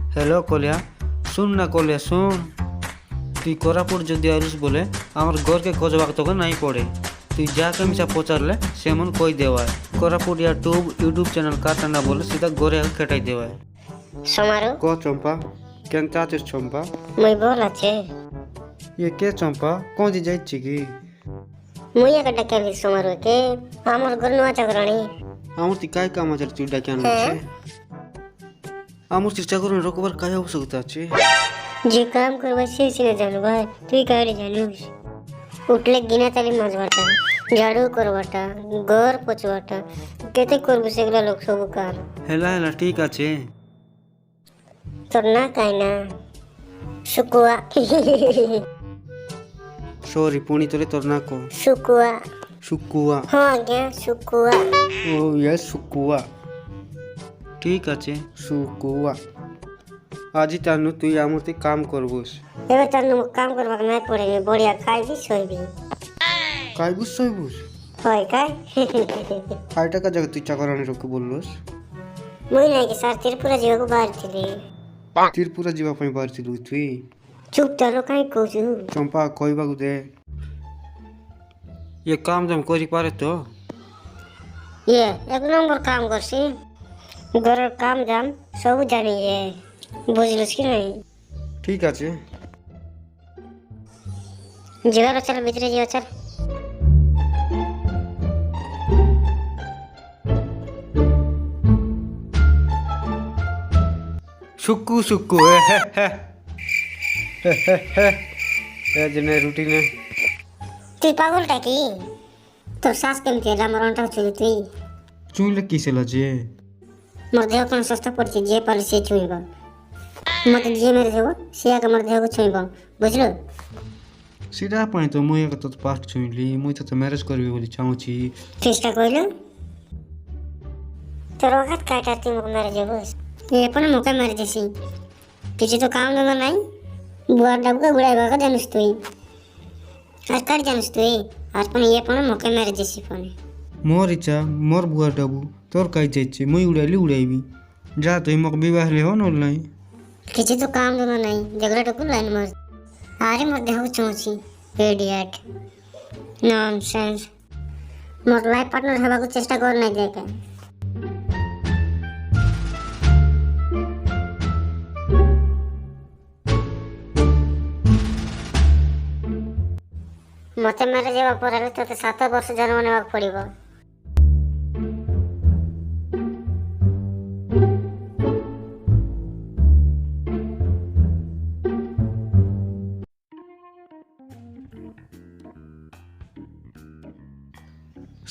hello कलिया सुन ना कलिया सुन তুই কোরাপুট যদি আইলুস বলে আমার ঘরকে খোঁজবাক তোকে নাই পড়ে তুই যাকে মিশা পচারলে সেমন কই দেওয়ায় কোরাপুট ইউটিউব চ্যানেল কাটানা বলে সিধা ঘরে কেটাই দেওয়ায় সোমারু ক চম্পা কেন চাচ্ছিস চম্পা মুই বল আছে ইয়ে কে চম্পা কোন যে যাইছি কি মুই একটা ডাকালি সোমারু কে আমার ঘর নয়া চাকরানি আমার তুই কাই কাম আছে তুই ডাকে আনছে আমার তুই চাকরানি রকবার কাই আবশ্যকতা আছে যে কাম করবা সে সিনে জানো ভাই তুই কাইরে জানিস উঠলে গিনা তালি মাজবাটা ঝাড়ু করবাটা ঘর পোছবাটা কেতে করবি সেগুলা লোক সব কার হেলা হেলা ঠিক আছে তোর না কাই না শুকুয়া সরি পুনি তোরে তোর না কো শুকুয়া শুকুয়া হ্যাঁ আজ্ঞা শুকুয়া ও ইয়ে শুকুয়া ঠিক আছে শুকুয়া আজি তানু তুই আমতে কাম করবস এবার তার কাম করবাক নাই পড়ে বড়িয়া খাইবি শোইবি কাইবুস সইবুস হয় কাই আই টাকা জায়গা তুই চাকরানি রকে বললস মুই নাকি স্যার ত্রিপুরা যাওয়াকে বাড়িଥିଲି ত্রিপুরা ଯିବା ପାଇଁ ବାହାରିଥିଲୁ তুই চুপ তাহলে কাই কହୁଛୁ ଚମ୍ପା କହିବାକୁ ଦେ ଇଏ କାମ ଦାମ କରିପାରେ ତ ইয়ে এক নম্বর কাম করছি ঘরের কাম দাম সব জানি ইয়ে বুঝলিস কি নাই ঠিক আছে যাবার চল ভিতরে যাওয়া চল ସୁକୁ ସୁକୁ ଏ ଜନେ ରୁଟିନେ তুই পাগলটা কি তোর শ্বাস কেমতি হলে আমার অন্টা চুলি তুই ଚୁଇଁଲେ କିସ ହେଲା ଯେ মোর দেহ কোন সস্তা পড়ছে যে পারে সে ছুঁইব মতে যে মেরে দেব সে আগে আমার দেহকে ছুঁইব বুঝলো ସେଇଟା ପାଇଁ ତ ମୁଇଁ ଏକ ତୋତେ ପାଷ୍ଟ ଛୁଇଁଲି ମୁଇଁ ତୋତେ ମ୍ୟାରେଜ୍ କରିବି ବୋଲି ଚାହୁଁଛି চেষ্টা কইলো তোর অঘাত কাটা তুই মুখ মেরে যাব এপনে মুখে মেরে দিছি কিছু তো কাম দাম নাই বুয়ার ডাবকে গুড়াইবা জানিস তুই আর কার জানিস তুই আর পনে এপনে মুখে মেরে দিছি পনে ମୋର ଇଚ୍ଛା ମୋର ବୁଆ ଡାବୁ ତୋର କାଇ ଯାଇଛି ମୁଇଁ ଉଡ଼ାଇଲି ଉଡ଼ାଇବି ଯା ତୁଇ মোক ବିବାହ ହେଲେ ହବ ନହେଲେ ନାହିଁ কিছু তো কাম দাম নাই ঝগড়াটুকু লাইন মার আরে মোর দেহ চুঁচি ইডিয়েট ননসেন্স মোর লাইফ পার্টনার হবাকে চেষ্টা কর নাই দেখে মতে মেরে যাওয়া পরে তোতে 7 বর্ষ জন্ম নেওয়া পড়িব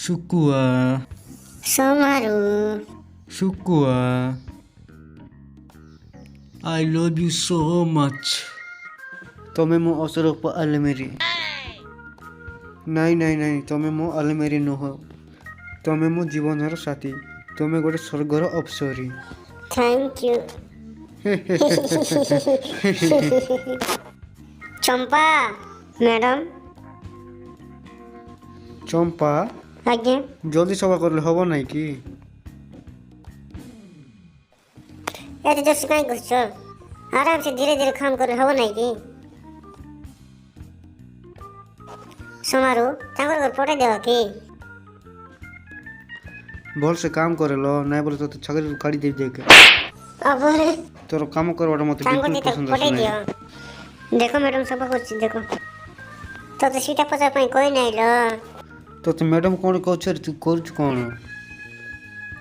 Shukua Somaru Shukua I love you so much ତମେ ମୋ ଅସରପ ଆଲମେରି ନାଇଁ ନାଇଁ ନାଇଁ ତମେ ମୋ ଆଲମେରି ନୁହଁ ତମେ ମୋ ଜୀବନର ସାଥୀ ତମେ ଗୋଟେ ସ୍ୱର୍ଗର ଅପ୍ସରୀ থ্যাংক ইউ চম্পা ম্যাডাম ଚମ୍ପା আজ্ঞা ଜଲ୍ଦି ସଫା କରିଲେ ହବ ନାଇଁ କି এত জোর কাই করছো আরাম সে ধীরে ধীরে কাম করে হবো নাই কি সোমারু তাঙ্কর ঘর পটাই দেওয়া কি ଭଲସେ କାମ କରେଲ ନାଇଁ ବୋଲେ ତୋତେ ଚାକିରିରୁ କାଢ଼ି ଦେବି ଦେଖେ আবারে ତୋର କାମ କରିବାଟା ମୋତେ ତାଙ୍କୁ ବିଲକୁଲ ଦିଟା ପସନ୍ଦ ପଟାଇ ଆସୁନାହିଁ ଦିଅ ଦେଖ ମ୍ୟାଡାମ ସଫା କରୁଛି ଦେଖ ତତେ ସେଇଟା ପଚାର ପାଇଁ କହି ନାଇଁ ଲ ତୋତେ ମ୍ୟାଡ଼ାମ୍ କ'ଣ କହୁଛରେ ତୁ କରୁଛୁ କ'ଣ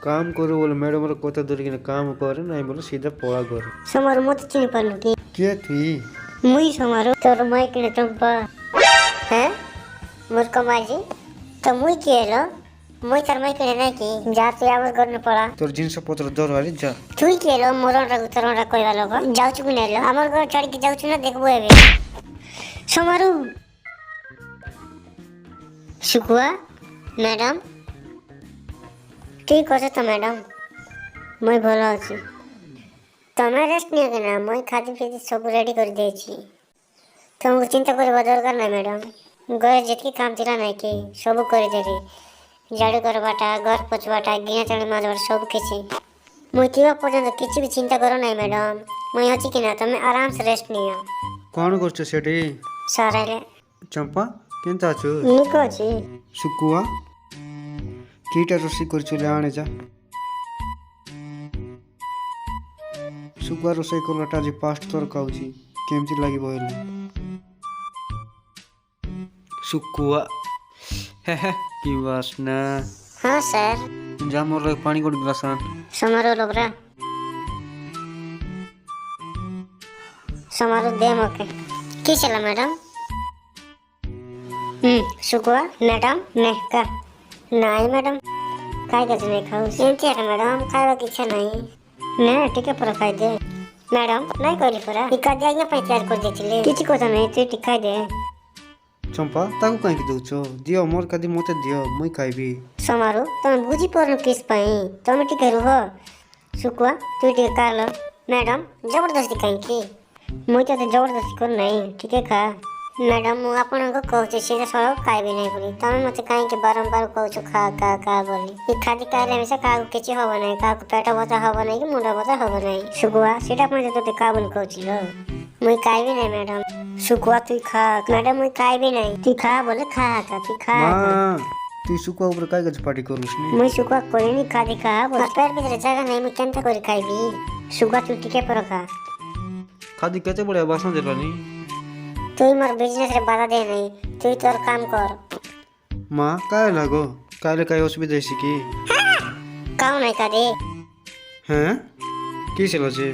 କାମ କରୁ ବୋଲେ ମ୍ୟାଡ଼ାମ୍ର କଥା ଧରିକିନା କାମ କରେ ନାଇଁ ବୋଲେ ସିଧା ପଳା ଘରେ সোমারু মতে চিনি পারলো কি କିଏ ତୁଇ মুই সোমারু তোর মাই কিনে চম্পা হ্যাঁ মোর কমাইছি তো মুই কি এলো মুই তার মাই কিনে নাই কি যা তুই আমার ঘর না পড়া ତୋର ଜିନିଷ ପତ୍ର ଧର ଆରେ ଯା তুই কি এলো মরণটা উত্তরণটা কইবা লোক যাওছু কি নেলো আমার ঘর ছাড়িকি যাওছু না দেখবো এবে সোমারু শুকুয়া ম্যাডাম ঠিক আছে তো ম্যাডাম মুই ভালো আছি তুমি রেস্ট নিয়ে কেনা মুই খাদি ফিদি সব রেডি করে দিয়েছি তোমাকে চিন্তা করবা দরকার নাই ম্যাডাম ঘরে যেতকি কাম ଥିଲା নাই কি ସବୁ କରିଦେବି ଝାଡ଼ୁ କରବାଟା ଘର ପୋଛବାଟା ଗିନା ଚାଳି ମାଜବାଟା ସବୁ କିଛି ମୁଇଁ ଥିବା ପର୍ଯ୍ୟନ୍ତ କିଛି ବି ଚିନ୍ତା କର ନାହିଁ ମ୍ୟାଡ଼ାମ୍ मुई अच्छी कि ना तुम्हें आराम से रेस्ट नहीं हो कौन करछ सेठी सरेले चंपा केनता अछु निको अछि सुकुआ कीटा रोषेई करछु ले आने जा सुकुआ रोषेई करलाटा आज पास्ट तोर खाउछि केमति लागि बहिले सुकुआ हे की वासना हाँ सर जा मोर लागि पानी गोट गिलास आन समारोह लोबरा समारोह दे मके की चला मैडम सुकुआ मैडम ने का नहीं मैडम काय करते नहीं खाऊ एमती है मैडम खावा की इच्छा नहीं ने टिके पर खाई दे मैडम नहीं कहली परा इका दिया पे तैयार कर देथिले किछि कोता नहीं तू टिका दे चंपा ताकू काहे की दउछो दियो मोर कदी मते दियो मुई खाइबी समारोह तुम बुझी परन किस पाई तुम टिके रुह सुकुआ तू टिके कर लो मैडम जबरदस्ती कहीं की मुई तो जबरदस्ती कर नहीं ठीक है खा मैडम मु आपन को कहू से सब खाइबे नहीं बोली तुम मते कहीं के बारंबार कहू खा बोली ई खादी काले हमेशा कागु किछि होबो नहीं कागु पेट बता होबो नहीं कि मुंडा बता होबो नहीं सुकुआ सेटा पने तो काबुल कहू मुई खाइबे नहीं मैडम सुकुआ तू खा मैडम मुई खाइबे नहीं तू खा बोले खा तू खा मां तू सुकुआ ऊपर काय गज पार्टी करूस नी मुई सुकुआ कोई नहीं खादी खा बोल पेट भीतर जगह नहीं मुई केनता करी खाइबी सुकुआ तू टिके पर खा खादी केते बढ़िया बासन देलानी तू मोर बिजनेस रे बाधा दे नहीं तू तोर काम कर मां काय लागो काले काय असुविधा है की काऊ नहीं खादी हैं की चलो छे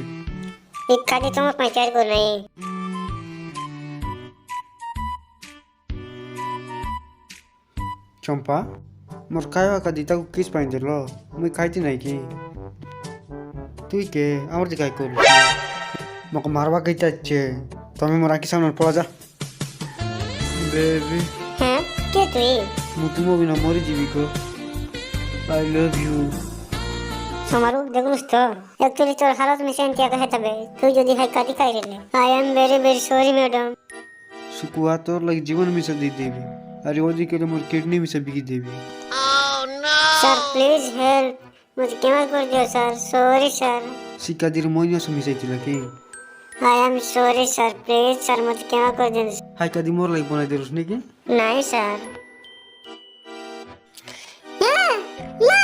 एक खादी तुम पंचायत को नहीं चंपा मोर खाया का दीता को किस पाइन देलो मुई खाइती नहीं की तुई के आवर जे काय करू मको मारवा कइता छे तमे मोर आखि सामने पड़ा जा बेबी हैं के तू मु तुमो बिना मरी जीवी को आई लव यू समारो देखुस तो एक्चुअली तोर हालत में सेन क्या कहे तबे तू जदी है कादी काई रे I am very sorry madam Sukua तोर लग जीवन में से दी देवी अरे ओदी के लिए मोर किडनी में से बिकी देवी सर प्लीज हेल्प मुझे क्या कर दियो सर सॉरी सर सिक्का दिर मोइना समिसाइती लकी I am sorry sir please sir मुझे क्या कर दे हाय कदी मोर लागि बनाइ देरुस ने की नहीं सर या